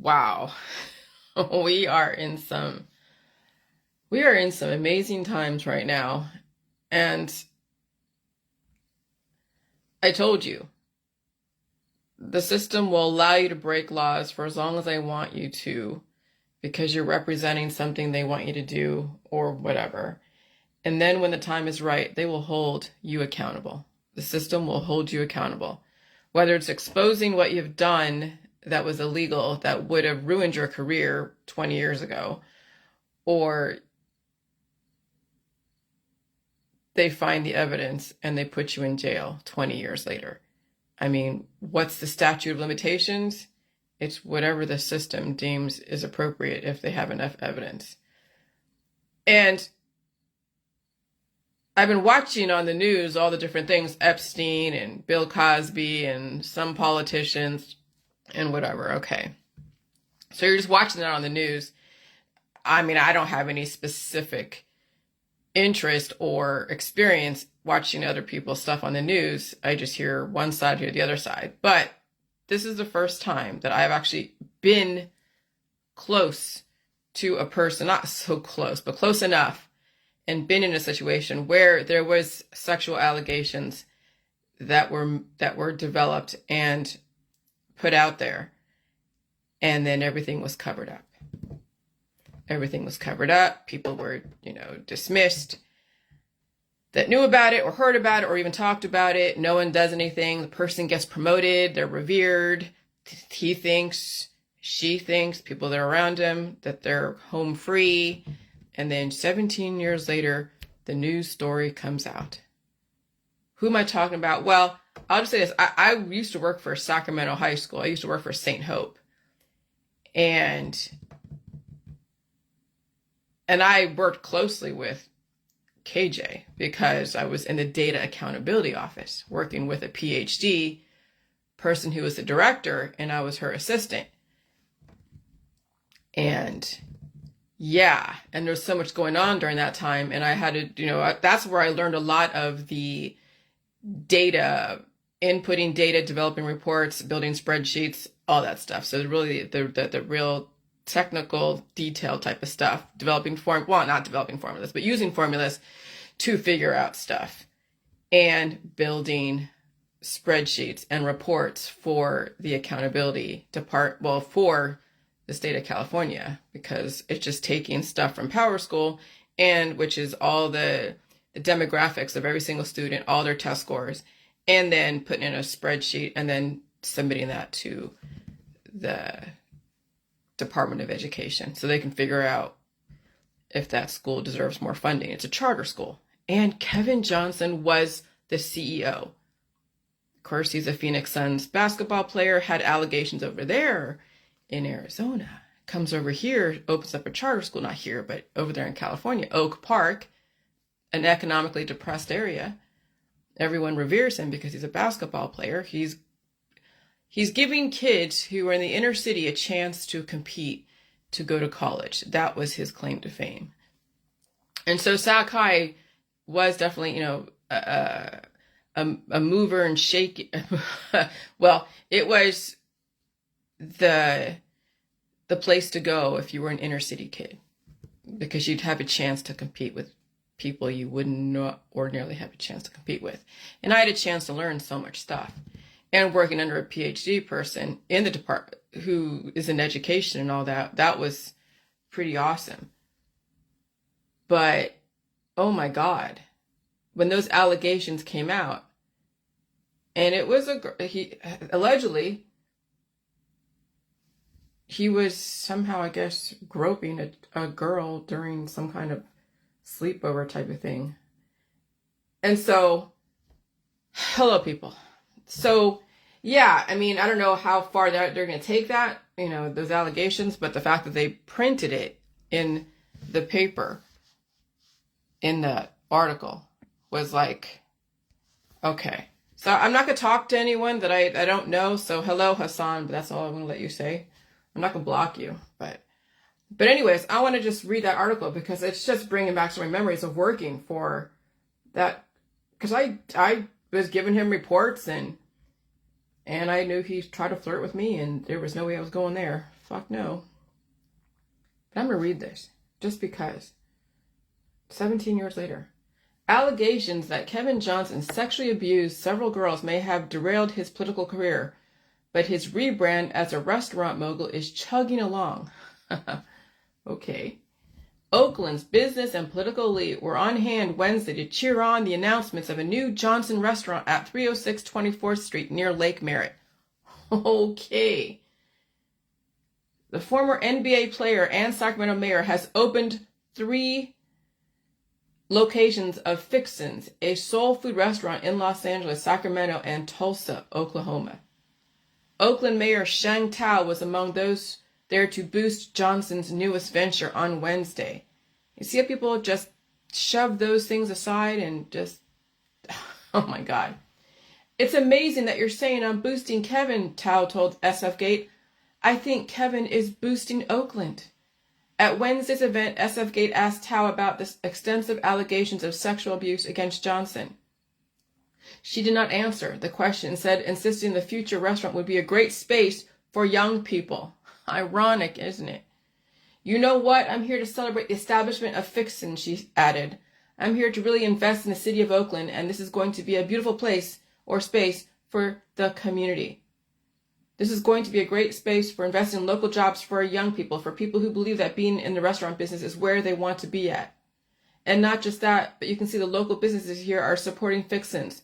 Wow. We are in some we are in some amazing times right now. And I told you, the system will allow you to break laws for as long as they want you to because you're representing something they want you to do or whatever. And then when the time is right, they will hold you accountable. The system will hold you accountable. Whether it's exposing what you've done that was illegal, that would have ruined your career 20 years ago, or they find the evidence and they put you in jail 20 years later. I mean, what's the statute of limitations? It's whatever the system deems is appropriate if they have enough evidence. And I've been watching on the news all the different things, Epstein and Bill Cosby and some politicians and whatever. Okay. So you're just watching that on the news. I mean, I don't have any specific interest or experience watching other people's stuff on the news. I just hear one side, hear the other side. But this is the first time that I've actually been close to a person, not so close, but close enough, and been in a situation where there was sexual allegations that were developed and put out there, and then everything was covered up. Everything was covered up. People were, dismissed that knew about it or heard about it or even talked about it. No one does anything. The person gets promoted. They're revered. He thinks, she thinks, people that are around him, that they're home free. And then 17 years later, the news story comes out. Who am I talking about? Well, I'll just say this. I used to work for Sacramento High School. I used to work for St. Hope. And I worked closely with KJ because I was in the data accountability office working with a PhD person who was the director, and I was her assistant. And yeah, and there's so much going on during that time. And I had to, that's where I learned a lot of the data, inputting data, developing reports, building spreadsheets, all that stuff. So really the real technical detail type of stuff, not developing formulas, but using formulas to figure out stuff and building spreadsheets and reports for the accountability for the state of California, because it's just taking stuff from Power School, and which is all the demographics of every single student, all their test scores, and then putting in a spreadsheet and then submitting that to the Department of Education so they can figure out if that school deserves more funding. It's a charter school. And Kevin Johnson was the CEO. Of course, he's a Phoenix Suns basketball player, had allegations over there in Arizona. Comes over here, opens up a charter school, not here, but over there in California, Oak Park, an economically depressed area. Everyone reveres him because he's a basketball player. He's giving kids who are in the inner city a chance to compete, to go to college. That was his claim to fame. And so Sac High was definitely, a mover and shake. Well, it was the place to go if you were an inner city kid, because you'd have a chance to compete with people you wouldn't ordinarily have a chance to compete with. And I had a chance to learn so much stuff. And working under a PhD person in the department who is in education and all that, that was pretty awesome. But, oh my God, when those allegations came out, and it was allegedly, he was somehow, I guess, groping a girl during some kind of sleepover type of thing. And so, hello people. So, yeah, I mean, I don't know how far they're going to take that, those allegations, but the fact that they printed it in the paper, in the article, was like, okay. So I'm not going to talk to anyone that I don't know. So hello, Hassan, but that's all I'm going to let you say. I'm not going to block you, but anyways, I want to just read that article because it's just bringing back some memories of working for that, because I was giving him reports and I knew he tried to flirt with me, and there was no way I was going there. fuck no. But I'm going to read this just because. 17 years later. Allegations that Kevin Johnson sexually abused several girls may have derailed his political career, but his rebrand as a restaurant mogul is chugging along. Okay. Oakland's business and political elite were on hand Wednesday to cheer on the announcements of a new Johnson restaurant at 306 24th Street near Lake Merritt. Okay. The former NBA player and Sacramento mayor has opened 3 locations of Fixin's, a soul food restaurant in Los Angeles, Sacramento, and Tulsa, Oklahoma. Oakland Mayor Sheng Tao was among those there to boost Johnson's newest venture on Wednesday. You see how people just shove those things aside and just, oh my God. It's amazing that you're saying I'm boosting Kevin, Tao told SFGate. I think Kevin is boosting Oakland. At Wednesday's event, SFGate asked Tao about the extensive allegations of sexual abuse against Johnson. She did not answer the question, instead insisting the future restaurant would be a great space for young people. Ironic, isn't it? You know what? I'm here to celebrate the establishment of Fixin', she added. I'm here to really invest in the city of Oakland, and this is going to be a beautiful place or space for the community. This is going to be a great space for investing in local jobs for young people, for people who believe that being in the restaurant business is where they want to be at. And not just that, but you can see the local businesses here are supporting Fixins.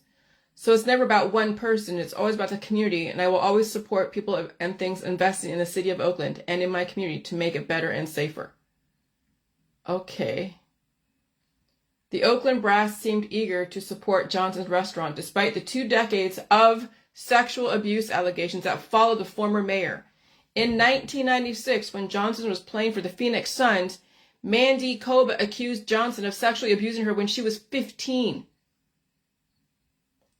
So it's never about one person, it's always about the community, and I will always support people and things investing in the city of Oakland and in my community to make it better and safer. Okay. The Oakland brass seemed eager to support Johnson's restaurant despite the 2 decades of sexual abuse allegations that followed the former mayor. In 1996, when Johnson was playing for the Phoenix Suns, Mandy Koba accused Johnson of sexually abusing her when she was 15.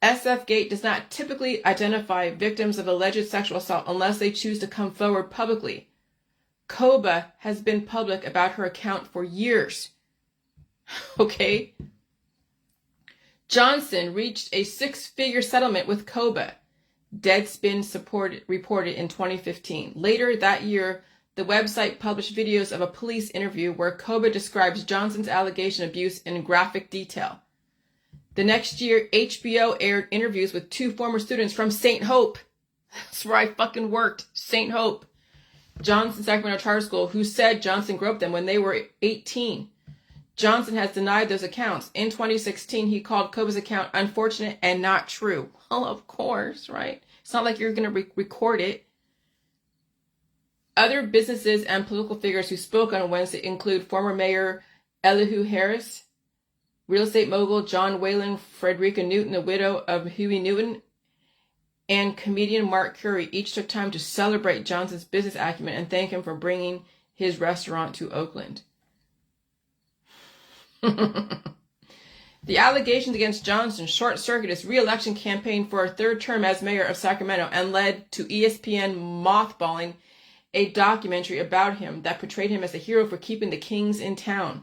SFGate does not typically identify victims of alleged sexual assault unless they choose to come forward publicly. Koba has been public about her account for years. Okay? Johnson reached a 6-figure settlement with Koba. Deadspin reported in 2015. Later that year, the website published videos of a police interview where Koba describes Johnson's allegation of abuse in graphic detail. The next year, HBO aired interviews with 2 former students from St. Hope. That's where I fucking worked, St. Hope. Johnson Sacramento Charter School, who said Johnson groped them when they were 18. Johnson has denied those accounts. In 2016, he called Koba's account unfortunate and not true. Well, of course, right? It's not like you're going to record it. Other businesses and political figures who spoke on Wednesday include former Mayor Elihu Harris, real estate mogul John Whalen, Frederica Newton, the widow of Huey Newton, and comedian Mark Curry. Each took time to celebrate Johnson's business acumen and thank him for bringing his restaurant to Oakland. The allegations against Johnson short-circuited his re-election campaign for a 3rd term as mayor of Sacramento and led to ESPN mothballing a documentary about him that portrayed him as a hero for keeping the Kings in town.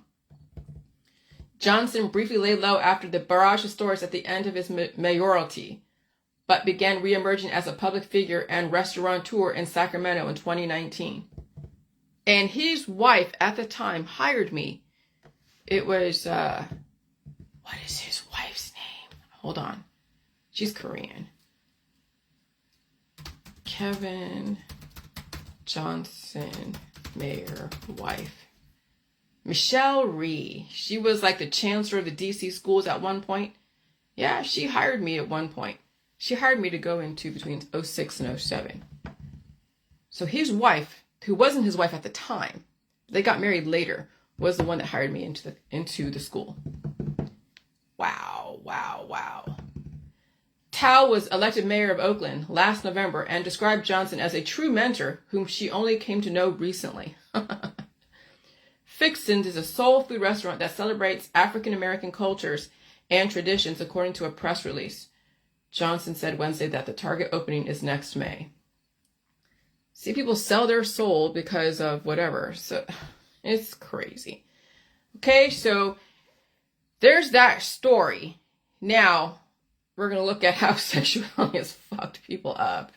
Johnson briefly laid low after the barrage of stories at the end of his mayoralty, but began re-emerging as a public figure and restaurateur in Sacramento in 2019. And his wife at the time hired me. It was, what is his wife's name? Hold on. She's Korean. Kevin Johnson, mayor, wife. Michelle Rhee. She was like the chancellor of the DC schools at one point. Yeah, she hired me at one point. She hired me to go into between 06 and 07. So his wife, who wasn't his wife at the time, they got married later, was the one that hired me into the school. Wow, wow, wow. Tao was elected mayor of Oakland last November and described Johnson as a true mentor whom she only came to know recently. Fixin's is a soul food restaurant that celebrates African American cultures and traditions, according to a press release. Johnson said Wednesday that the Target opening is next May. See, people sell their soul because of whatever. So it's crazy. Okay, so there's that story. Now, we're going to look at how sexuality has fucked people up.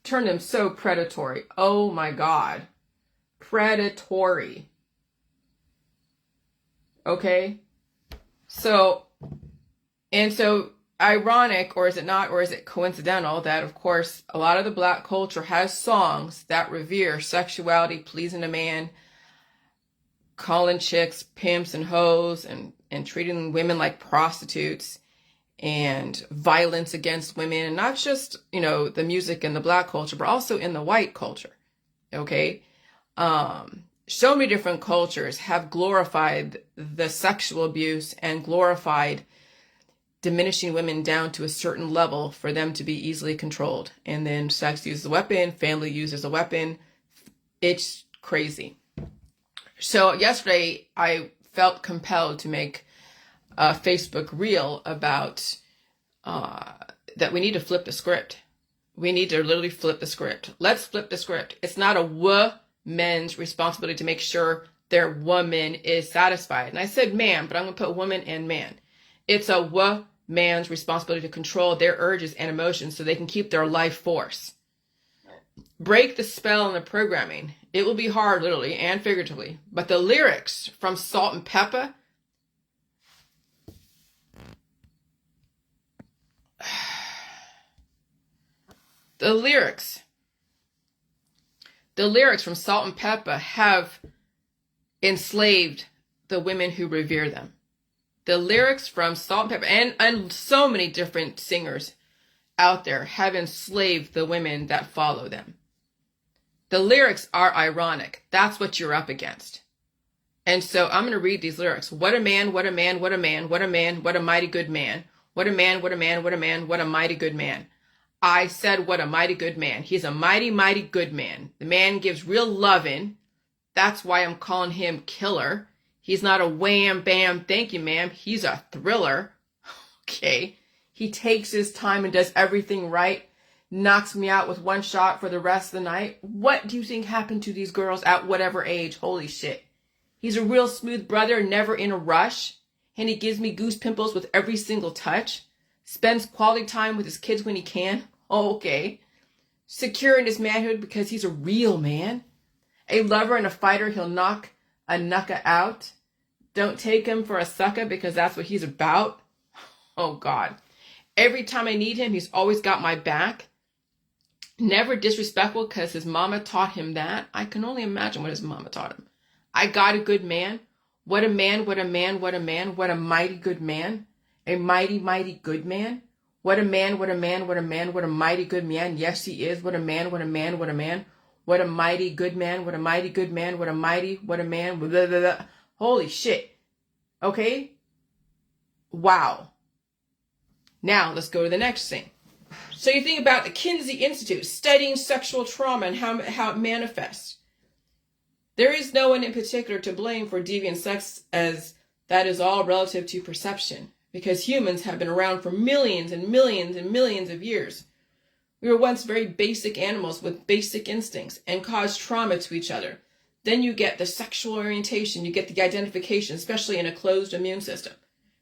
Turned them so predatory. Oh my God. predatory. Okay? So ironic, or is it not, or is it coincidental that, of course, a lot of the Black culture has songs that revere sexuality, pleasing a man, calling chicks pimps and hoes, and treating women like prostitutes, and violence against women, and not just, the music in the Black culture, but also in the white culture. Okay? So many different cultures have glorified the sexual abuse and glorified diminishing women down to a certain level for them to be easily controlled. And then sex used as a weapon, family used as a weapon. It's crazy. So yesterday I felt compelled to make a Facebook reel about that we need to flip the script. We need to literally flip the script. Let's flip the script. It's not a woman's responsibility to make sure their woman is satisfied. And I said man, but I'm going to put woman and man. It's a woman's responsibility to control their urges and emotions so they can keep their life force. Break the spell in the programming. It will be hard, literally and figuratively. But the lyrics from Salt and Pepper, the lyrics from Salt and Pepper have enslaved the women who revere them. The lyrics from Salt and Pepper and so many different singers out there have enslaved the women that follow them. The lyrics are ironic. That's what you're up against. And so I'm going to read these lyrics. What a man, what a man, what a man, what a man, what a mighty good man. What a man, what a man, what a man, what a mighty good man. I said, what a mighty good man. He's a mighty, mighty good man. The man gives real lovin'. That's why I'm calling him killer. He's not a wham, bam, thank you, ma'am. He's a thriller. Okay. He takes his time and does everything right. Knocks me out with one shot for the rest of the night. What do you think happened to these girls at whatever age? Holy shit. He's a real smooth brother, never in a rush. And he gives me goose pimples with every single touch. Spends quality time with his kids when he can. Oh, okay. Secure in his manhood because he's a real man. A lover and a fighter, he'll knock a knucka out. Don't take him for a sucker because that's what he's about. Oh, God. Every time I need him, he's always got my back. Never disrespectful because his mama taught him that. I can only imagine what his mama taught him. I got a good man. What a man, what a man, what a man, what a mighty good man. A mighty, mighty good man. What a man, what a man, what a man, what a mighty good man. Yes, he is. What a man, what a man, what a man. What a mighty good man, what a mighty good man, what a mighty, what a man. Blah, blah, blah. Holy shit. Okay? Wow. Now, let's go to the next thing. So you think about the Kinsey Institute studying sexual trauma and how it manifests. There is no one in particular to blame for deviant sex, as that is all relative to perception, because humans have been around for millions and millions and millions of years. We were once very basic animals with basic instincts and caused trauma to each other. Then you get the sexual orientation, you get the identification, especially in a closed immune system.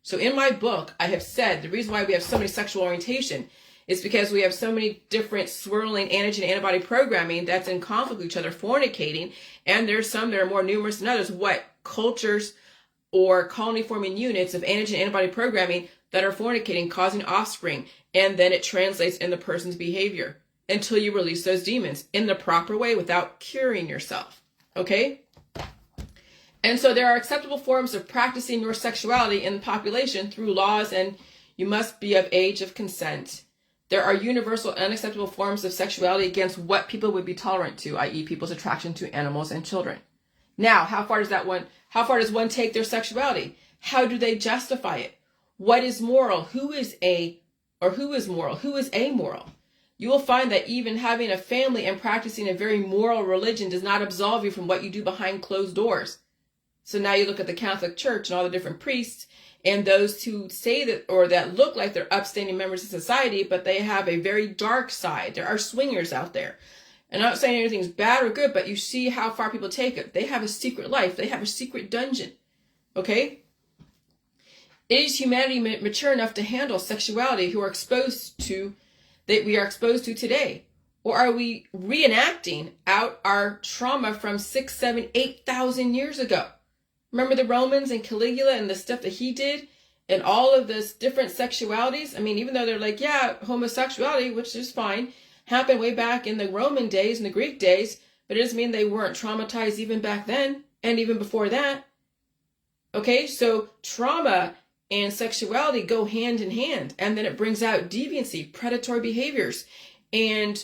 So in my book, I have said the reason why we have so many sexual orientation is because we have so many different swirling antigen antibody programming that's in conflict with each other, fornicating, and there's some that are more numerous than others. What cultures or colony forming units of antigen antibody programming that are fornicating, causing offspring, and then it translates in the person's behavior until you release those demons in the proper way without curing yourself. Okay? And so there are acceptable forms of practicing your sexuality in the population through laws, and you must be of age of consent. There are universal unacceptable forms of sexuality against what people would be tolerant to, i.e. people's attraction to animals and children. Now, how far does one take their sexuality? How do they justify it? What is moral? Who is moral? Who is amoral? You will find that even having a family and practicing a very moral religion does not absolve you from what you do behind closed doors. So now you look at the Catholic Church and all the different priests and those who say that, or that look like they're upstanding members of society, but they have a very dark side. There are swingers out there. And I'm not saying anything's bad or good, but you see how far people take it. They have a secret life. They have a secret dungeon. Okay? Is humanity mature enough to handle sexuality that we are exposed to today? Or are we reenacting out our trauma from 6, 7, 8,000 years ago? Remember the Romans and Caligula and the stuff that he did and all of this different sexualities? I mean, even though they're like, yeah, homosexuality, which is fine, happened way back in the Roman days and the Greek days, but it doesn't mean they weren't traumatized even back then and even before that. Okay, so trauma and sexuality go hand in hand, and then it brings out deviancy, predatory behaviors, and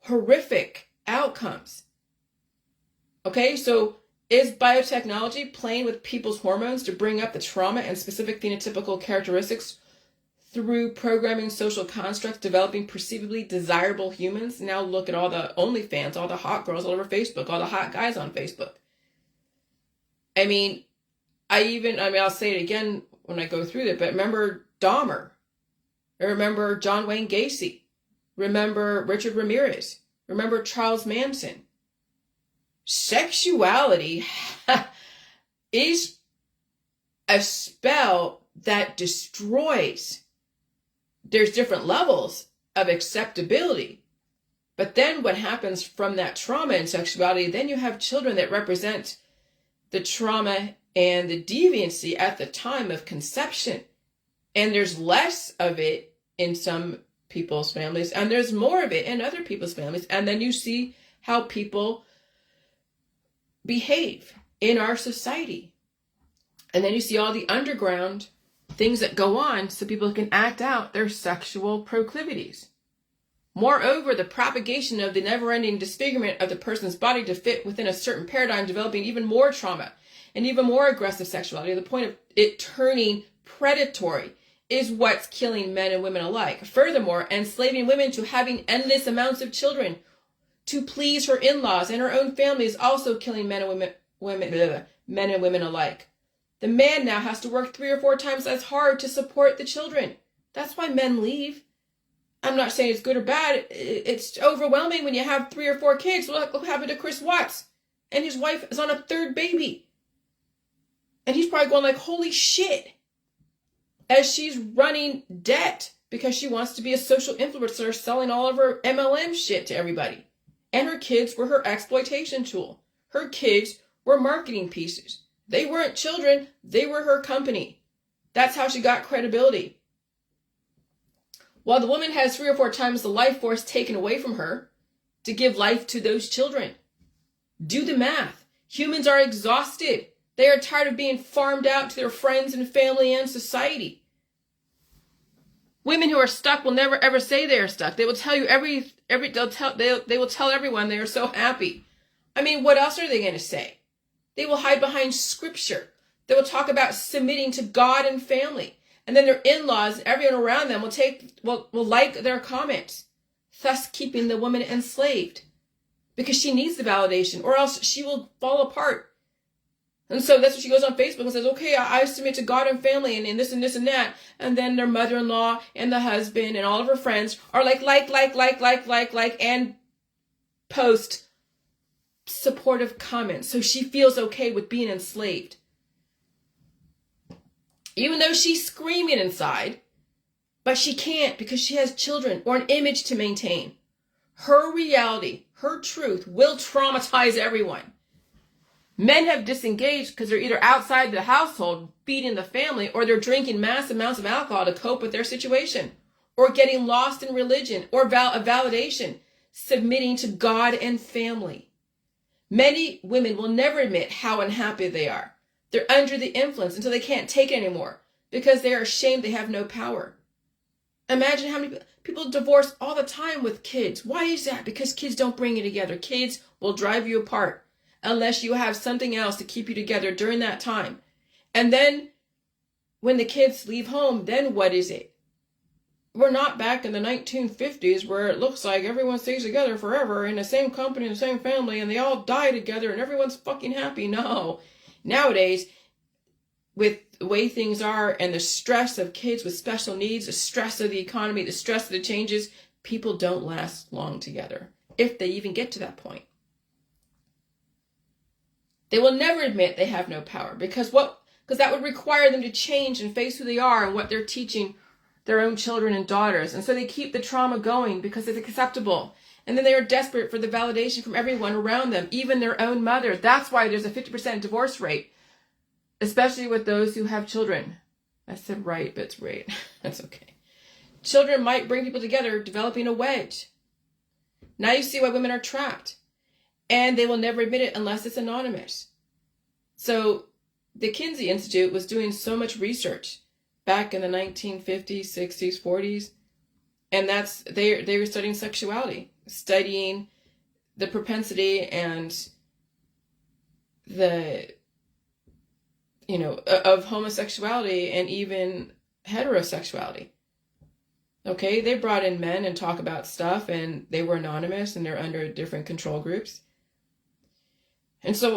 horrific outcomes. Okay, so is biotechnology playing with people's hormones to bring up the trauma and specific phenotypical characteristics through programming social constructs, developing perceivably desirable humans? Now look at all the OnlyFans, all the hot girls all over Facebook, all the hot guys on Facebook. I mean, I'll say it again when I go through it, but remember Dahmer. Remember John Wayne Gacy. Remember Richard Ramirez. Remember Charles Manson. Sexuality is a spell that destroys. There's different levels of acceptability. But then what happens from that trauma and sexuality, then you have children that represent the trauma and the deviancy at the time of conception. And there's less of it in some people's families, and there's more of it in other people's families. And then you see how people behave in our society. And then you see all the underground things that go on so people can act out their sexual proclivities. Moreover, the propagation of the never-ending disfigurement of the person's body to fit within a certain paradigm, developing even more trauma and even more aggressive sexuality, to the point of it turning predatory, is what's killing men and women alike. Furthermore, enslaving women to having endless amounts of children to please her in-laws and her own family is also killing men and women alike. The man now has to work 3 or 4 times as hard to support the children. That's why men leave. I'm not saying it's good or bad. It's overwhelming when you have 3 or 4 kids. Look what happened to Chris Watts. And his wife is on a 3rd baby. And he's probably going like, holy shit. As she's running debt because she wants to be a social influencer selling all of her MLM shit to everybody. And her kids were her exploitation tool. Her kids were marketing pieces. They weren't children. They were her company. That's how she got credibility. While the woman has 3 or 4 times the life force taken away from her to give life to those children. Do the math. Humans are exhausted. They are tired of being farmed out to their friends and family and society. Women who are stuck will never ever say they are stuck. They will tell you they will tell everyone they are so happy. I mean, what else are they going to say? They will hide behind scripture. They will talk about submitting to God and family. And then their in-laws and everyone around them will like their comments, thus keeping the woman enslaved because she needs the validation or else she will fall apart. And so that's what she goes on Facebook and says, okay, I submit to God and family and this and this and that. And then their mother-in-law and the husband and all of her friends are like, and post supportive comments. So she feels okay with being enslaved. Even though she's screaming inside, but she can't because she has children or an image to maintain. Her reality, her truth will traumatize everyone. Men have disengaged because they're either outside the household feeding the family or they're drinking mass amounts of alcohol to cope with their situation or getting lost in religion or a validation, submitting to God and family. Many women will never admit how unhappy they are. They're under the influence until they can't take it anymore because they are ashamed they have no power. Imagine how many people divorce all the time with kids. Why is that? Because kids don't bring you together. Kids will drive you apart unless you have something else to keep you together during that time. And then when the kids leave home, then what is it? We're not back in the 1950s where it looks like everyone stays together forever in the same company, the same family, and they all die together and everyone's fucking happy. No. Nowadays, with the way things are and the stress of kids with special needs, the stress of the economy, the stress of the changes, people don't last long together, if they even get to that point. They will never admit they have no power because that would require them to change and face who they are and what they're teaching their own children and daughters. And so they keep the trauma going because it's acceptable. And then they are desperate for the validation from everyone around them, even their own mother. That's why there's a 50% divorce rate, especially with those who have children. I said right, but it's right. That's okay. Children might bring people together, developing a wedge. Now you see why women are trapped. And they will never admit it unless it's anonymous. So the Kinsey Institute was doing so much research back in the 1950s, 60s, 40s. And they were studying sexuality, studying the propensity and the, of homosexuality and even heterosexuality. Okay, they brought in men and talk about stuff, and they were anonymous and they're under different control groups. And so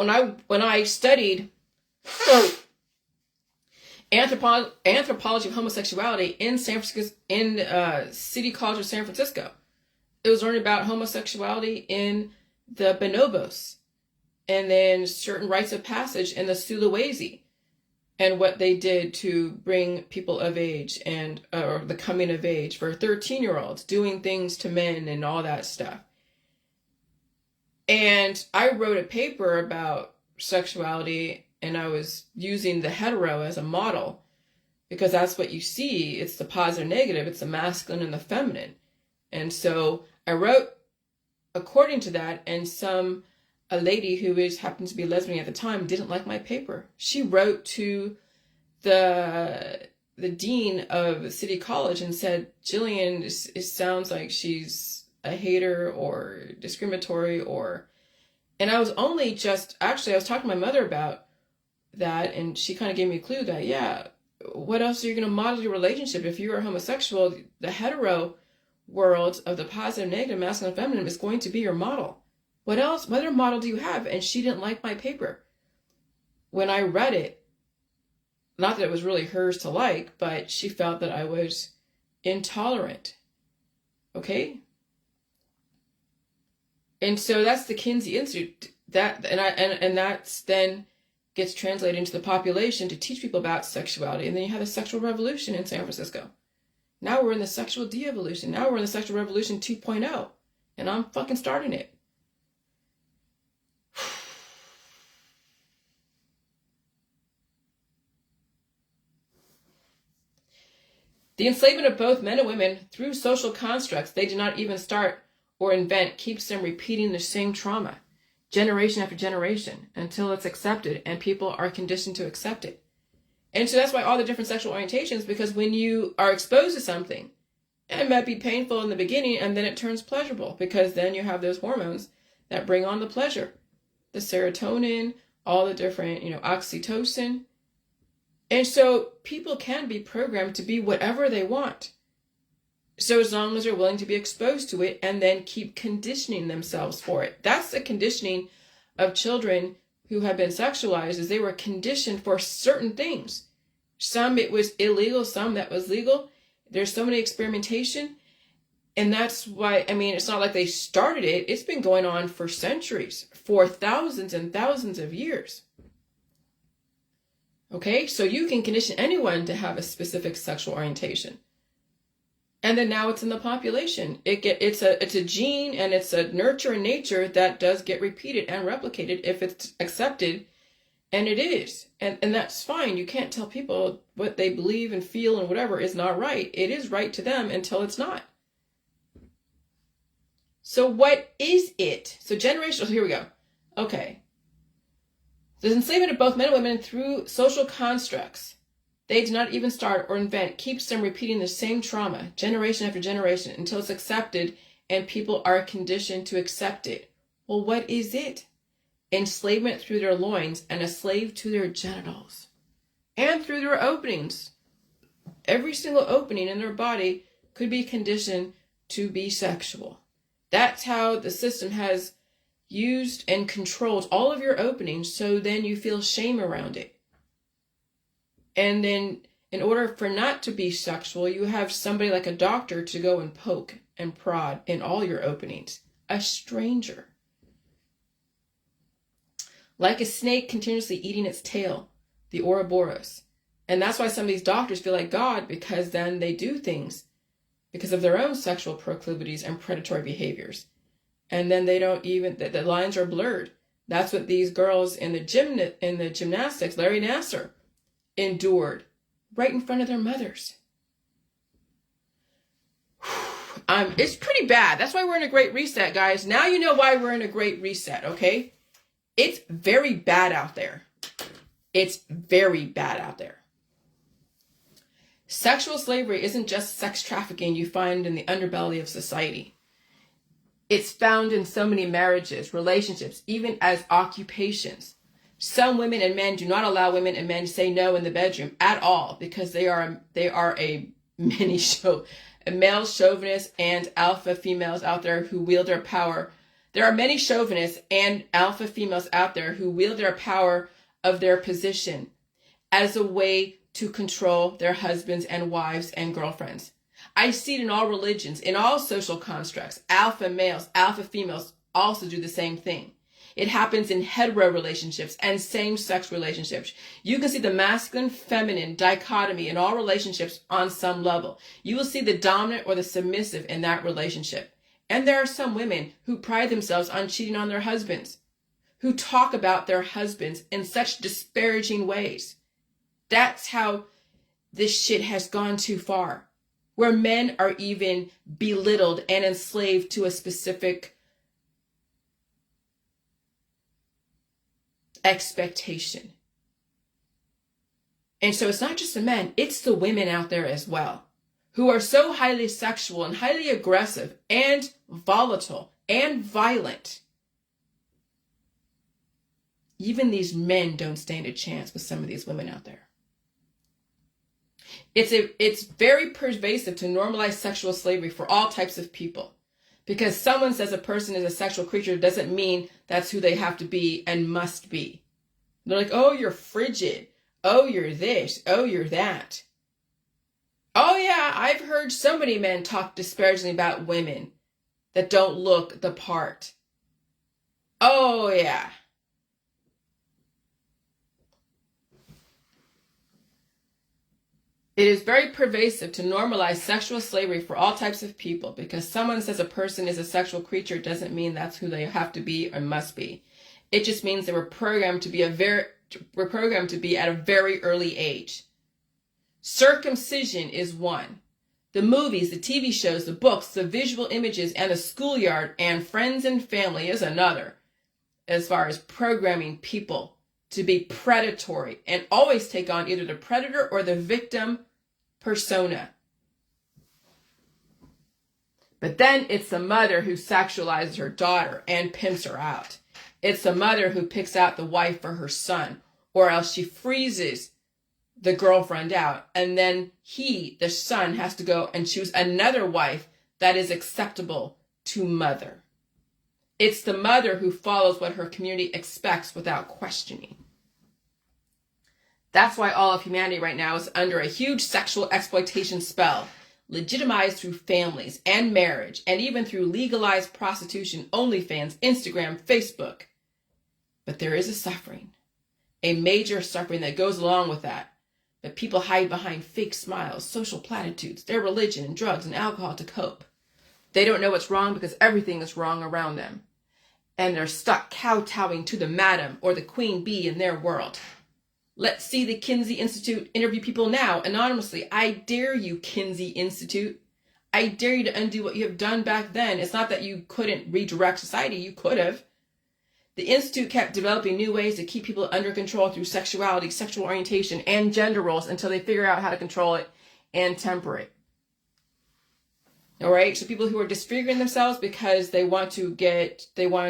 when I studied anthropology of homosexuality in San Francisco, in City College of San Francisco, it was learning about homosexuality in the bonobos, and then certain rites of passage in the Sulawesi, and what they did to bring people of age and or the coming of age for 13-year-olds, doing things to men and all that stuff. And I wrote a paper about sexuality, and I was using the hetero as a model because that's what you see. It's the positive, negative. It's the masculine and the feminine. And so I wrote according to that, and a lady who happened to be a lesbian at the time didn't like my paper. She wrote to the dean of City College and said, Jillian, it sounds like she's a hater or discriminatory and I was only I was talking to my mother about that, and she kind of gave me a clue that, yeah, what else are you going to model your relationship? If you are homosexual, the hetero world of the positive, negative, masculine, feminine is going to be your model. What other model do you have? And she didn't like my paper. When I read it, not that it was really hers to like, but she felt that I was intolerant. Okay? And so that's the Kinsey Institute. And that's then gets translated into the population to teach people about sexuality. And then you have the sexual revolution in San Francisco. Now we're in the sexual de-evolution. Now we're in the sexual revolution 2.0. And I'm fucking starting it. The enslavement of both men and women through social constructs they did not even start or invent keeps them repeating the same trauma, generation after generation, until it's accepted and people are conditioned to accept it. And so that's why all the different sexual orientations, because when you are exposed to something, it might be painful in the beginning and then it turns pleasurable, because then you have those hormones that bring on the pleasure, the serotonin, all the different, oxytocin. And so people can be programmed to be whatever they want. So as long as they're willing to be exposed to it and then keep conditioning themselves for it. That's the conditioning of children who have been sexualized, is they were conditioned for certain things. Some it was illegal, some that was legal. There's so many experimentation. And that's why, it's not like they started it. It's been going on for centuries, for thousands and thousands of years. Okay, so you can condition anyone to have a specific sexual orientation. And then now it's in the population. It's a gene, and it's a nurture in nature that does get repeated and replicated if it's accepted, and it is. And that's fine. You can't tell people what they believe and feel and whatever is not right. It is right to them until it's not. So what is it? So generational, here we go. Okay. The enslavement of both men and women through social constructs they did not even start or invent keeps them repeating the same trauma, generation after generation, until it's accepted and people are conditioned to accept it. Well, what is it? Enslavement through their loins and a slave to their genitals. And through their openings. Every single opening in their body could be conditioned to be sexual. That's how the system has used and controlled all of your openings, so then you feel shame around it. And then in order for not to be sexual, you have somebody like a doctor to go and poke and prod in all your openings. A stranger. Like a snake continuously eating its tail, the Ouroboros. And that's why some of these doctors feel like God, because then they do things because of their own sexual proclivities and predatory behaviors. And then they don't even, the lines are blurred. That's what these girls in the gymnastics, Larry Nassar, endured right in front of their mothers. It's pretty bad. That's why we're in a great reset, guys. Now you know why we're in a great reset, okay? It's very bad out there. It's very bad out there. Sexual slavery isn't just sex trafficking you find in the underbelly of society. It's found in so many marriages, relationships, even as occupations. Some women and men do not allow women and men to say no in the bedroom at all because they are a male chauvinist and alpha females out there who wield their power. There are many chauvinists and alpha females out there who wield their power of their position as a way to control their husbands and wives and girlfriends. I see it in all religions, in all social constructs. Alpha males, alpha females also do the same thing. It happens in hetero relationships and same-sex relationships. You can see the masculine-feminine dichotomy in all relationships on some level. You will see the dominant or the submissive in that relationship. And there are some women who pride themselves on cheating on their husbands, who talk about their husbands in such disparaging ways. That's how this shit has gone too far, where men are even belittled and enslaved to a specific expectation. And so it's not just the men, it's the women out there as well, who are so highly sexual and highly aggressive and volatile and violent. Even these men don't stand a chance with some of these women out there. It's very pervasive to normalize sexual slavery for all types of people. Because someone says a person is a sexual creature doesn't mean that's who they have to be and must be. They're like, oh, you're frigid. Oh, you're this. Oh, you're that. Oh, yeah, I've heard so many men talk disparagingly about women that don't look the part. Oh, yeah. It is very pervasive to normalize sexual slavery for all types of people. Because someone says a person is a sexual creature doesn't mean that's who they have to be or must be. It just means they were programmed to be at a very early age. Circumcision is one. The movies, the TV shows, the books, the visual images, and the schoolyard and friends and family is another. As far as programming people to be predatory and always take on either the predator or the victim persona. But then it's the mother who sexualizes her daughter and pimps her out. It's the mother who picks out the wife for her son, or else she freezes the girlfriend out, and then the son, has to go and choose another wife that is acceptable to mother. It's the mother who follows what her community expects without questioning. That's why all of humanity right now is under a huge sexual exploitation spell, legitimized through families and marriage, and even through legalized prostitution, OnlyFans, Instagram, Facebook. But there is a suffering, a major suffering that goes along with that. But people hide behind fake smiles, social platitudes, their religion, and drugs and alcohol to cope. They don't know what's wrong because everything is wrong around them. And they're stuck kowtowing to the madam or the queen bee in their world. Let's see the Kinsey Institute interview people now, anonymously. I dare you, Kinsey Institute. I dare you to undo what you have done back then. It's not that you couldn't redirect society. You could have. The Institute kept developing new ways to keep people under control through sexuality, sexual orientation, and gender roles until they figure out how to control it and temper it. All right? So people who are disfiguring themselves because they want to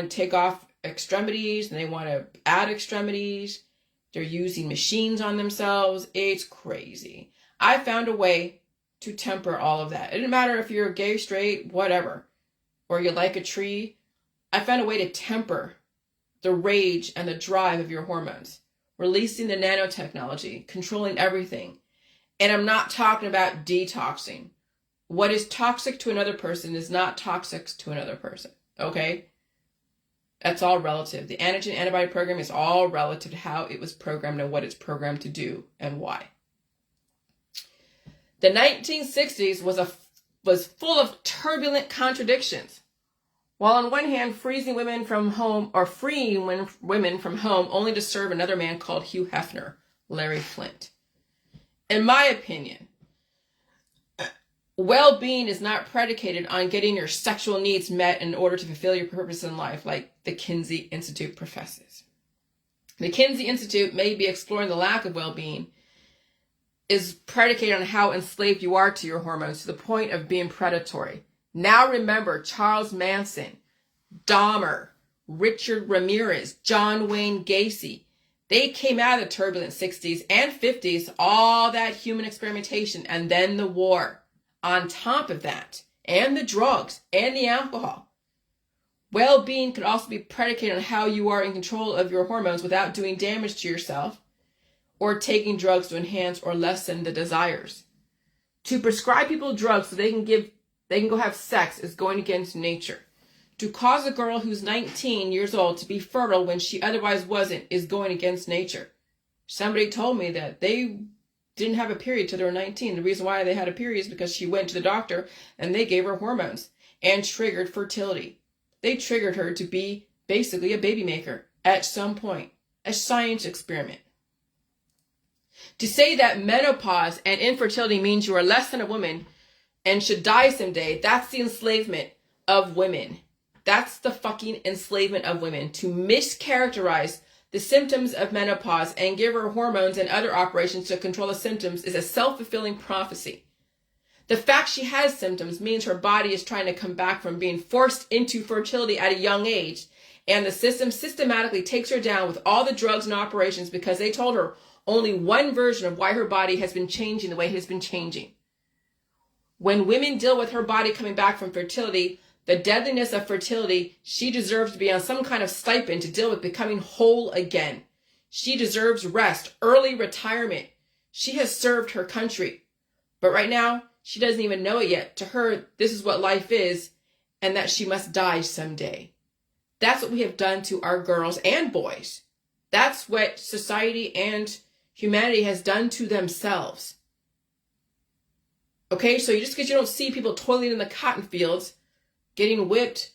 take off extremities and they want to add extremities. They're using machines on themselves. It's crazy. I found a way to temper all of that. It didn't matter if you're gay, straight, whatever, or you like a tree. I found a way to temper the rage and the drive of your hormones, releasing the nanotechnology, controlling everything. And I'm not talking about detoxing. What is toxic to another person is not toxic to another person, okay? That's all relative. The antigen antibody program is all relative to how it was programmed and what it's programmed to do and why. The 1960s was full of turbulent contradictions. While on one hand, freeing women from home only to serve another man called Hugh Hefner, Larry Flint. In my opinion, well-being is not predicated on getting your sexual needs met in order to fulfill your purpose in life, like the Kinsey Institute professes. The Kinsey Institute may be exploring the lack of well-being is predicated on how enslaved you are to your hormones to the point of being predatory. Now remember, Charles Manson, Dahmer, Richard Ramirez, John Wayne Gacy, they came out of the turbulent 60s and 50s, all that human experimentation, and then the war on top of that, and the drugs, and the alcohol. Well-being could also be predicated on how you are in control of your hormones without doing damage to yourself or taking drugs to enhance or lessen the desires. To prescribe people drugs so they can go have sex is going against nature. To cause a girl who's 19 years old to be fertile when she otherwise wasn't is going against nature. Somebody told me that they didn't have a period till they were 19. The reason why they had a period is because she went to the doctor and they gave her hormones and triggered fertility. They triggered her to be basically a baby maker at some point, a science experiment. To say that menopause and infertility means you are less than a woman and should die someday, that's the enslavement of women. That's the fucking enslavement of women. To mischaracterize the symptoms of menopause and give her hormones and other operations to control the symptoms is a self-fulfilling prophecy. The fact she has symptoms means her body is trying to come back from being forced into fertility at a young age, and the system systematically takes her down with all the drugs and operations because they told her only one version of why her body has been changing the way it has been changing. When women deal with her body coming back from fertility, the deadliness of fertility, she deserves to be on some kind of stipend to deal with becoming whole again. She deserves rest, early retirement. She has served her country. But right now, she doesn't even know it yet. To her, this is what life is, and that she must die someday. That's what we have done to our girls and boys. That's what society and humanity has done to themselves. Okay, so just because you don't see people toiling in the cotton fields, getting whipped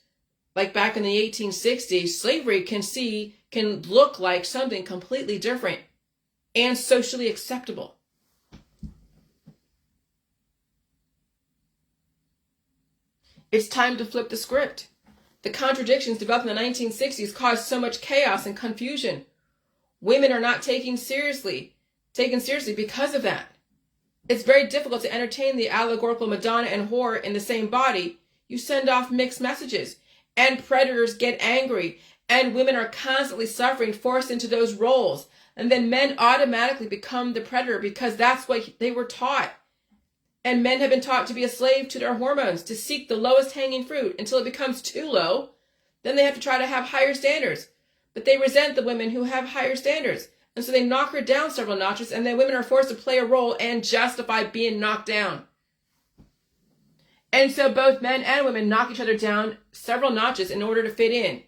like back in the 1860s, slavery can look like something completely different and socially acceptable. It's time to flip the script. The contradictions developed in the 1960s caused so much chaos and confusion. Women are not taken seriously because of that. It's very difficult to entertain the allegorical Madonna and whore in the same body. You send off mixed messages, and predators get angry, and women are constantly suffering, forced into those roles. And then men automatically become the predator because that's what they were taught. And men have been taught to be a slave to their hormones, to seek the lowest hanging fruit until it becomes too low. Then they have to try to have higher standards. But they resent the women who have higher standards. And so they knock her down several notches, and then women are forced to play a role and justify being knocked down. And so both men and women knock each other down several notches in order to fit in.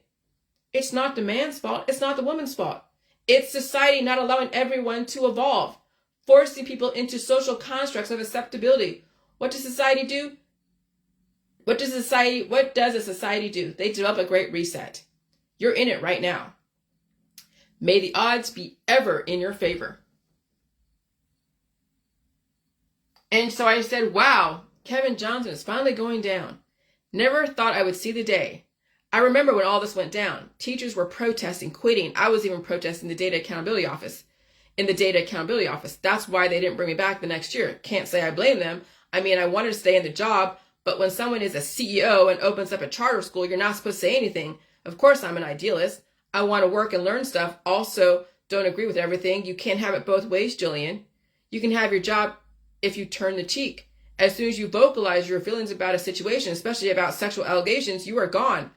It's not the man's fault. It's not the woman's fault. It's society not allowing everyone to evolve, forcing people into social constructs of acceptability. What does society do? What does a society do? They develop a great reset. You're in it right now. May the odds be ever in your favor. And so I said, wow, Kevin Johnson is finally going down. Never thought I would see the day. I remember when all this went down. Teachers were protesting, quitting. I was even protesting in the data accountability office. That's why they didn't bring me back the next year. Can't say I blame them. I mean, I wanted to stay in the job, but when someone is a CEO and opens up a charter school, you're not supposed to say anything. Of course, I'm an idealist. I want to work and learn stuff. Also, don't agree with everything. You can't have it both ways, Jillian. You can have your job if you turn the cheek. As soon as you vocalize your feelings about a situation, especially about sexual allegations, you are gone.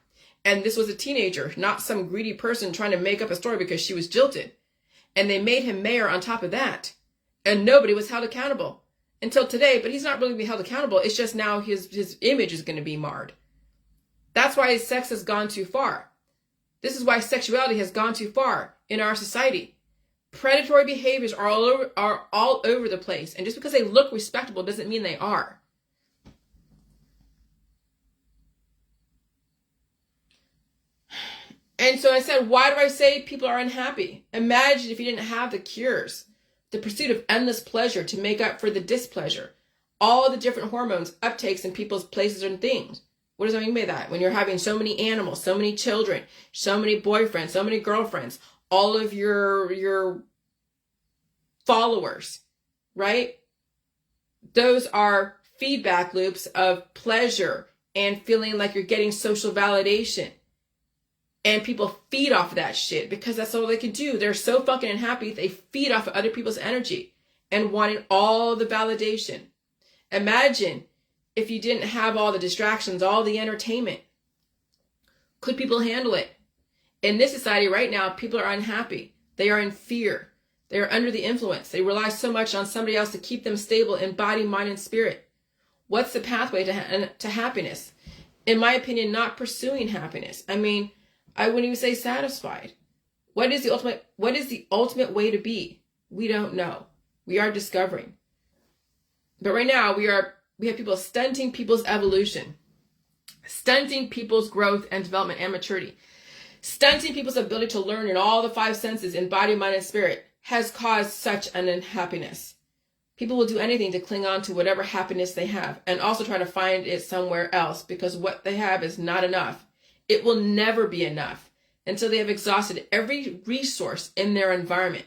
And this was a teenager, not some greedy person trying to make up a story because she was jilted. And they made him mayor on top of that. And nobody was held accountable until today. But he's not really being held accountable. It's just now his image is going to be marred. That's why sex has gone too far. This is why sexuality has gone too far in our society. Predatory behaviors are all over the place. And just because they look respectable doesn't mean they are. And so I said, why do I say people are unhappy? Imagine if you didn't have the cures, the pursuit of endless pleasure to make up for the displeasure, all the different hormones, uptakes in people's places and things. What does I mean by that? When you're having so many animals, so many children, so many boyfriends, so many girlfriends, all of your followers, right? Those are feedback loops of pleasure and feeling like you're getting social validation. And people feed off of that shit because that's all they can do. They're so fucking unhappy. They feed off of other people's energy and wanting all the validation. Imagine if you didn't have all the distractions, all the entertainment. Could people handle it? In this society right now, people are unhappy. They are in fear. They are under the influence. They rely so much on somebody else to keep them stable in body, mind, and spirit. What's the pathway to happiness? In my opinion, not pursuing happiness. I mean, I wouldn't even say satisfied. What is the ultimate way to be? We don't know. We are discovering. But right now we have people stunting people's evolution, stunting people's growth and development and maturity, stunting people's ability to learn in all the five senses in body, mind, and spirit has caused such an unhappiness. People will do anything to cling on to whatever happiness they have and also try to find it somewhere else because what they have is not enough. It will never be enough until they have exhausted every resource in their environment.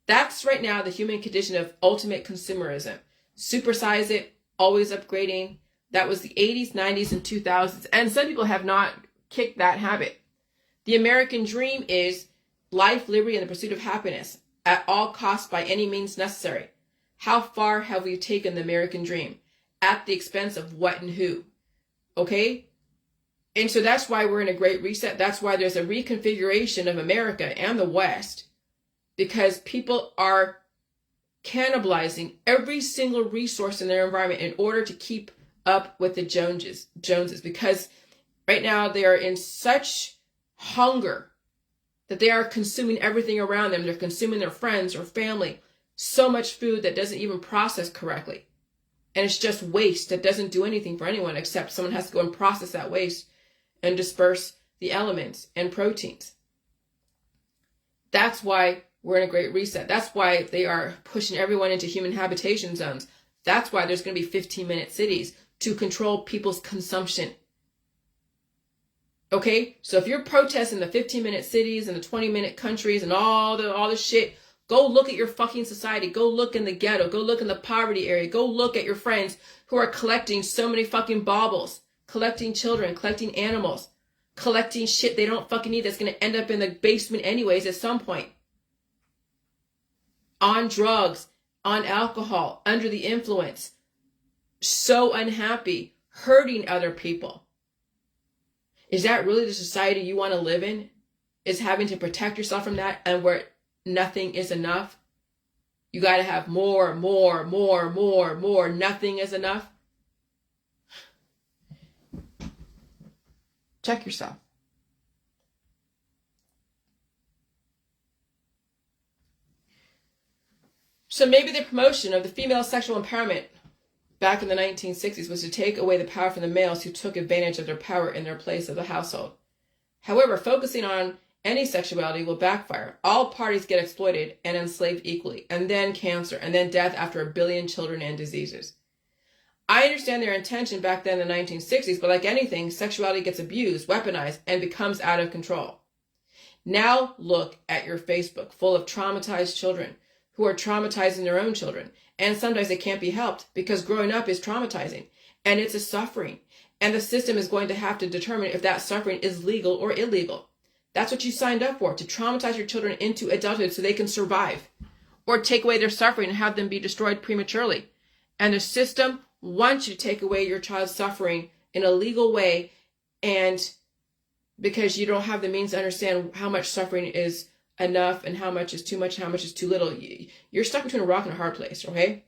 That's right now the human condition of ultimate consumerism. Supersize it, always upgrading. That was the 80s, 90s, and 2000s. And some people have not kicked that habit. The American dream is life, liberty, and the pursuit of happiness at all costs by any means necessary. How far have we taken the American dream? At the expense of what and who? Okay? And so that's why we're in a great reset. That's why there's a reconfiguration of America and the West. Because people are cannibalizing every single resource in their environment in order to keep up with the Joneses. Because right now they are in such hunger that they are consuming everything around them. They're consuming their friends or family. So much food that doesn't even process correctly. And it's just waste that doesn't do anything for anyone except someone has to go and process that waste and disperse the elements and proteins. That's why we're in a great reset. That's why they are pushing everyone into human habitation zones. That's why there's going to be 15-minute cities to control people's consumption. Okay? So if you're protesting the 15-minute cities and the 20-minute countries and all the shit, go look at your fucking society. Go look in the ghetto. Go look in the poverty area. Go look at your friends who are collecting so many fucking baubles, collecting children, collecting animals, collecting shit they don't fucking need that's going to end up in the basement anyways at some point. On drugs, on alcohol, under the influence, so unhappy, hurting other people. Is that really the society you want to live in? Is having to protect yourself from that and where nothing is enough? You got to have more. Nothing is enough. Check yourself. So maybe the promotion of the female sexual empowerment back in the 1960s was to take away the power from the males who took advantage of their power in their place of the household. However, focusing on any sexuality will backfire. All parties get exploited and enslaved equally, and then cancer, and then death after 1 billion children and diseases. I understand their intention back then in the 1960s, but like anything, sexuality gets abused, weaponized, and becomes out of control. Now look at your Facebook full of traumatized children who are traumatizing their own children. And sometimes it can't be helped because growing up is traumatizing and it's a suffering. And the system is going to have to determine if that suffering is legal or illegal. That's what you signed up for, to traumatize your children into adulthood so they can survive or take away their suffering and have them be destroyed prematurely. And the system wants you to take away your child's suffering in a legal way, and because you don't have the means to understand how much suffering is enough and how much is too much, how much is too little. You're stuck between a rock and a hard place, okay?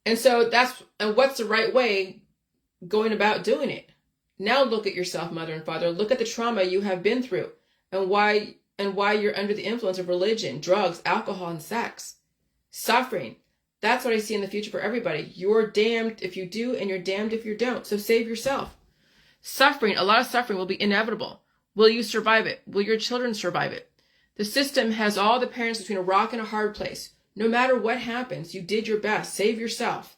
And so what's the right way going about doing it? Now look at yourself, mother and father. Look at the trauma you have been through and why and why you're under the influence of religion, drugs, alcohol, and sex. Suffering. That's what I see in the future for everybody. You're damned if you do, and you're damned if you don't. So save yourself. Suffering, a lot of suffering will be inevitable. Will you survive it? Will your children survive it? The system has all the parents between a rock and a hard place. No matter what happens, you did your best. Save yourself.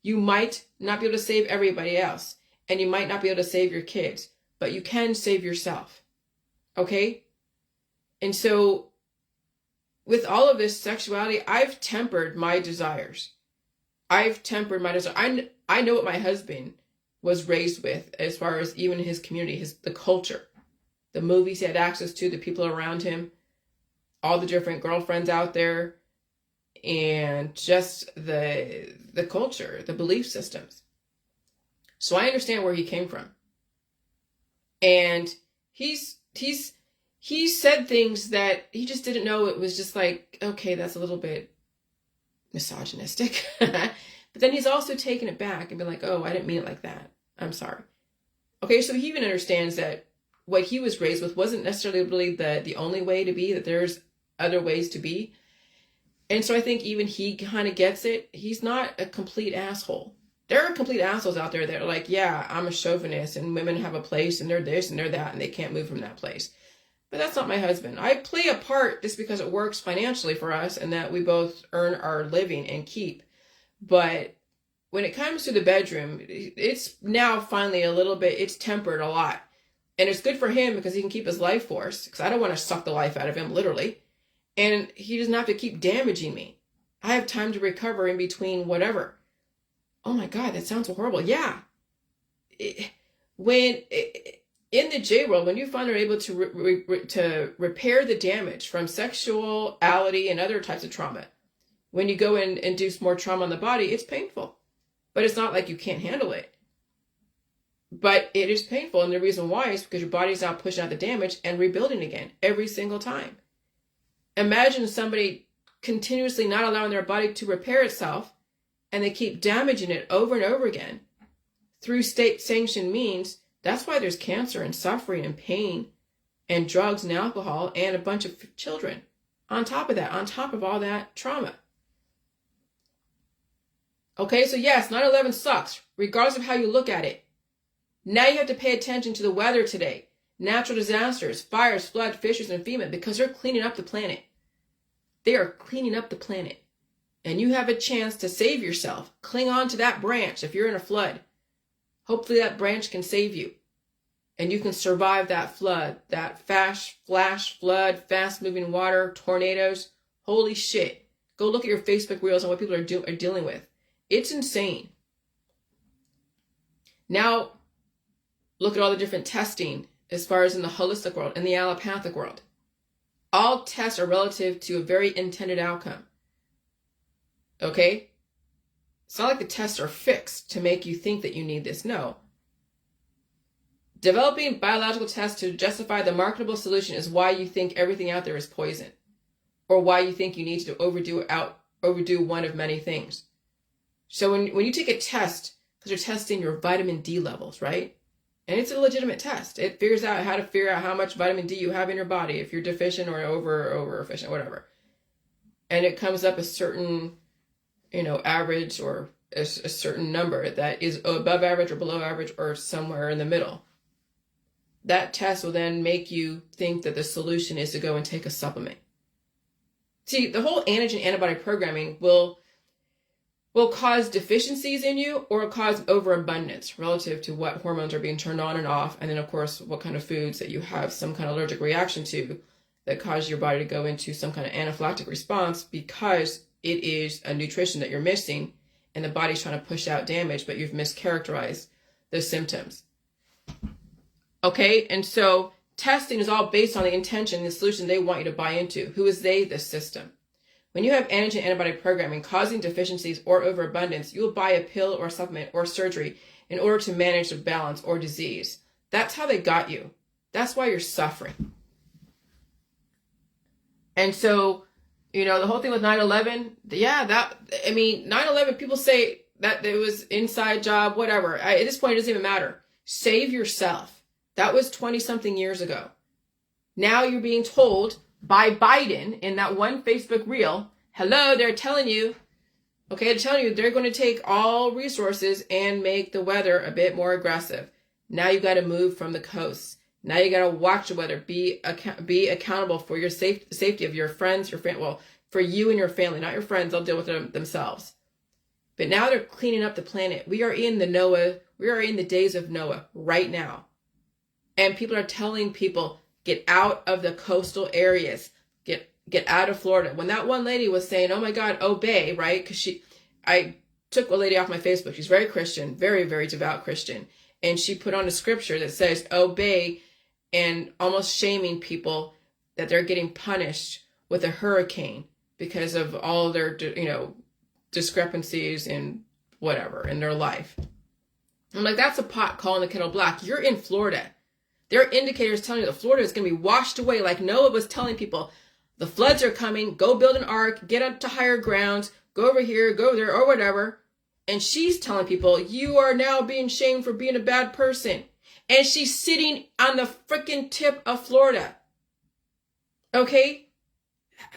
You might not be able to save everybody else, and you might not be able to save your kids, but you can save yourself. Okay? And so, with all of this sexuality, I've tempered my desires. I know what my husband was raised with as far as even his community, the culture, the movies he had access to, the people around him, all the different girlfriends out there, and just the culture, the belief systems. So I understand where he came from. And he said things that he just didn't know. It was just like, okay, that's a little bit misogynistic. But then he's also taken it back and been like, oh, I didn't mean it like that. I'm sorry. Okay, so he even understands that what he was raised with wasn't necessarily really the only way to be, that there's other ways to be. And so I think even he kind of gets it. He's not a complete asshole. There are complete assholes out there that are like, yeah, I'm a chauvinist and women have a place and they're this and they're that and they can't move from that place. But that's not my husband. I play a part just because it works financially for us and that we both earn our living and keep. But when it comes to the bedroom, it's now finally a little bit, it's tempered a lot. And it's good for him because he can keep his life force, because I don't want to suck the life out of him, literally. And he doesn't have to keep damaging me. I have time to recover in between whatever. Oh my God, that sounds horrible. Yeah. In the J world, when you finally are able to repair the damage from sexuality and other types of trauma, when you go and induce more trauma on the body, it's painful. But it's not like you can't handle it. But it is painful. And the reason why is because your body's now pushing out the damage and rebuilding again every single time. Imagine somebody continuously not allowing their body to repair itself, and they keep damaging it over and over again through state-sanctioned means. That's why there's cancer and suffering and pain and drugs and alcohol and a bunch of children on top of that, on top of all that trauma. Okay, so yes, 9/11 sucks, regardless of how you look at it. Now you have to pay attention to the weather today. Natural disasters, fires, flood, fissures, and FEMA, because they're cleaning up the planet. They are cleaning up the planet. And you have a chance to save yourself. Cling on to that branch if you're in a flood. Hopefully that branch can save you. And you can survive that flood, that flash flood, fast-moving water, tornadoes. Holy shit. Go look at your Facebook reels on what people are dealing with. It's insane. Now, look at all the different testing as far as in the holistic world and the allopathic world. All tests are relative to a very intended outcome. Okay? It's not like the tests are fixed to make you think that you need this. No. Developing biological tests to justify the marketable solution is why you think everything out there is poison, or why you think you need to overdo one of many things. So when you take a test, because you're testing your vitamin D levels, right? And it's a legitimate test. It figures out how to figure out how much vitamin D you have in your body, if you're deficient or over efficient, whatever. And it comes up a certain, average or a certain number that is above average or below average or somewhere in the middle. That test will then make you think that the solution is to go and take a supplement. See, the whole antigen antibody programming will cause deficiencies in you or cause overabundance relative to what hormones are being turned on and off. And then, of course, what kind of foods that you have some kind of allergic reaction to that cause your body to go into some kind of anaphylactic response because it is a nutrition that you're missing and the body's trying to push out damage, but you've mischaracterized the symptoms. Okay, and so testing is all based on the intention, the solution they want you to buy into. Who is they? The system. When you have antigen antibody programming causing deficiencies or overabundance, you will buy a pill or supplement or surgery in order to manage the balance or disease. That's how they got you. That's why you're suffering. And so, the whole thing with 9/11, 9/11, people say that it was inside job, whatever. At this point, it doesn't even matter. Save yourself. That was 20-something years ago. Now you're being told by Biden in that one Facebook reel, hello, they're telling you, okay, they're telling you they're going to take all resources and make the weather a bit more aggressive. Now you got to move from the coast. Now you got to watch the weather. Be accountable for your safety of your friends, your family. Well, for you and your family, not your friends. They'll deal with it themselves. But now they're cleaning up the planet. We are in the days of Noah right now. And people are telling people, get out of the coastal areas. Get out of Florida. When that one lady was saying, oh my God, obey, right? Because I took a lady off my Facebook. She's very Christian, very, very devout Christian. And she put on a scripture that says, obey, and almost shaming people that they're getting punished with a hurricane because of all their, discrepancies in whatever in their life. I'm like, that's a pot calling the kettle black. You're in Florida. There are indicators telling you that Florida is going to be washed away, like Noah was telling people, the floods are coming, go build an ark, get up to higher grounds, go over here, go there, or whatever. And she's telling people, you are now being shamed for being a bad person. And she's sitting on the freaking tip of Florida. Okay?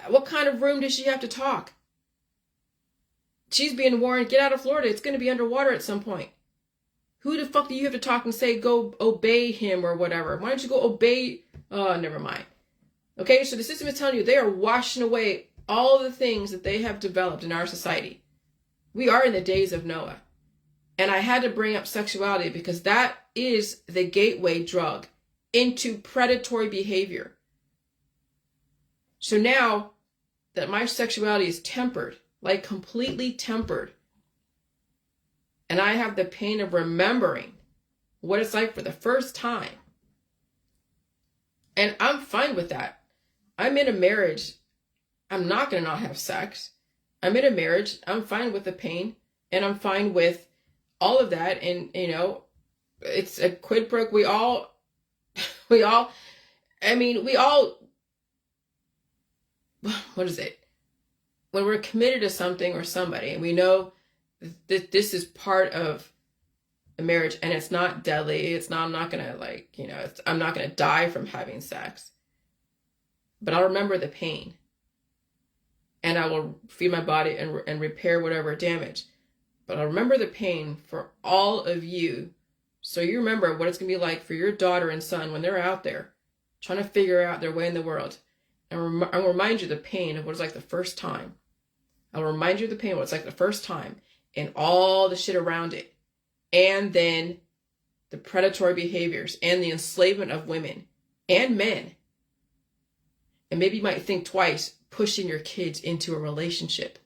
What kind of room does she have to talk? She's being warned, get out of Florida. It's going to be underwater at some point. Who the fuck do you have to talk and say, go obey him or whatever? Why don't you go obey? Oh, never mind. Okay, so the system is telling you they are washing away all the things that they have developed in our society. We are in the days of Noah. And I had to bring up sexuality because that is the gateway drug into predatory behavior. So now that my sexuality is tempered, like completely tempered, and I have the pain of remembering what it's like for the first time, and I'm fine with that. I'm in a marriage. I'm not going to not have sex. I'm in a marriage. I'm fine with the pain, and I'm fine with all of that. And, it's a quid pro quo. We all, what is it? When we're committed to something or somebody, and we know that this is part of a marriage and it's not deadly, I'm not going to I'm not going to die from having sex, but I'll remember the pain and I will feed my body and repair whatever damage. But I'll remember the pain for all of you. So you remember what it's going to be like for your daughter and son when they're out there trying to figure out their way in the world. And I'll remind you the pain of what it's like the first time. I'll remind you of the pain of what it's like the first time and all the shit around it. And then the predatory behaviors and the enslavement of women and men. And maybe you might think twice pushing your kids into a relationship.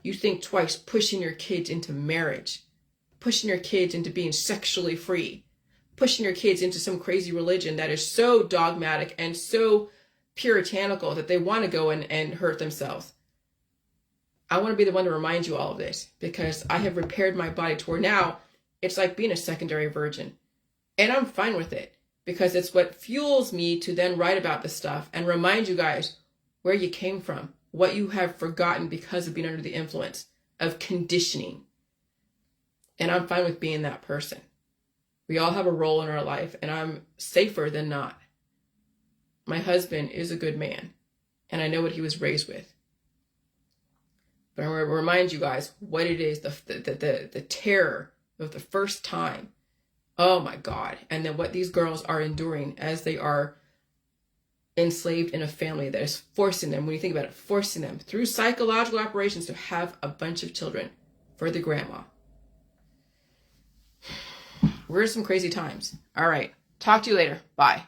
You think twice pushing your kids into marriage, pushing your kids into being sexually free, pushing your kids into some crazy religion that is so dogmatic and so puritanical that they want to go and hurt themselves. I want to be the one to remind you all of this because I have repaired my body to where now it's like being a secondary virgin. And I'm fine with it because it's what fuels me to then write about this stuff and remind you guys where you came from, what you have forgotten because of being under the influence of conditioning. And I'm fine with being that person. We all have a role in our life, and I'm safer than not. My husband is a good man, and I know what he was raised with. But I'm going to remind you guys what it is, the terror of the first time. Oh my God. And then what these girls are enduring as they are enslaved in a family that is forcing them, when you think about it, forcing them through psychological operations to have a bunch of children for the grandma. We're in some crazy times. All right. Talk to you later. Bye.